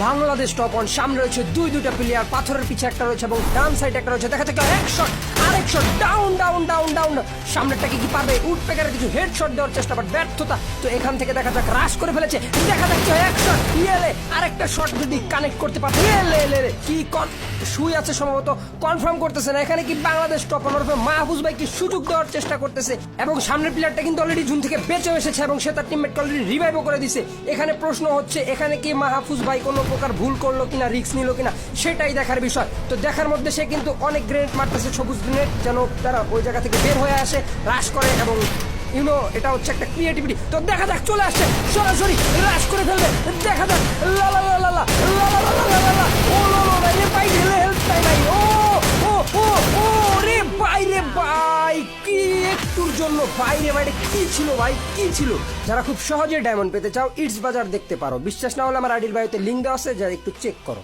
Bangladesh top on, সামনে রয়েছে দুইটা প্লেয়ার, পাথরের পিছে একটা রয়েছে এবং ডান সাইড একটা রয়েছে। দেখা যাক এক শট, আরেক shot, down down down down. সামনেরটাকে কি পারবে? উডপেকারের কিছু হেডশট দেওয়ার চেষ্টা, বাট ব্যর্থতা। তো এখান থেকে দেখা যাক রাশ করে ফেলেছে, দেখা যাক এক শট, ইয়েলে আরেকটা শট যদি কানেক্ট করতে পারে। ইয়েলে কি শুই আছে সম্ভবত, কনফার্ম করতেছে না। এখানে কি বাংলাদেশ টপ অন ওরফে মাহফুজ ভাই কি সুযোগ দেওয়ার চেষ্টা করতেছে, এবং সামনের প্লেয়ারটা কিন্তু অলরেডি জুন থেকে বেঁচে এসেছে এবং সে তার টিমমেটকে অলরেডি রিভাইভও করে দিছে। এখানে প্রশ্ন হচ্ছে এখানে কি মাহফুজ ভাই কোনো প্রকার ভুল করলো কিনা, রিস্ক নিল কিনা, সেটাই দেখার বিষয়। তো দেখার মধ্যে সে কিন্তু অনেক গ্রেনেড মারতেছে, সবুজ গ্রেনেড, যেন তারা ওই জায়গা থেকে বের হয়ে আসে, রাশ করে, এবং ইউনো এটা হচ্ছে একটা ক্রিয়েটিভিটি। তো দেখা যাক চলে আসছে, সরাসরি রাশ করে ফেলবে, দেখা যাক। লা লা লা লা লা লা লা লা লা লা লা। ও লো লো রে ভাই, হেলে হেল্প তাই ভাই। ও ও ও ও রে ভাই, রে ভাই, কি একটুর জন্য বাইরে বাইরে কি ছিল ভাই, কি ছিল। যারা খুব সহজে ডায়মন্ড পেতে চাও, ইটস বাজার দেখতে পারো। বিশ্বাস না হলে আমার আইডির বায়োতে লিঙ্ক দেওয়া আছে, যা একটু চেক করো।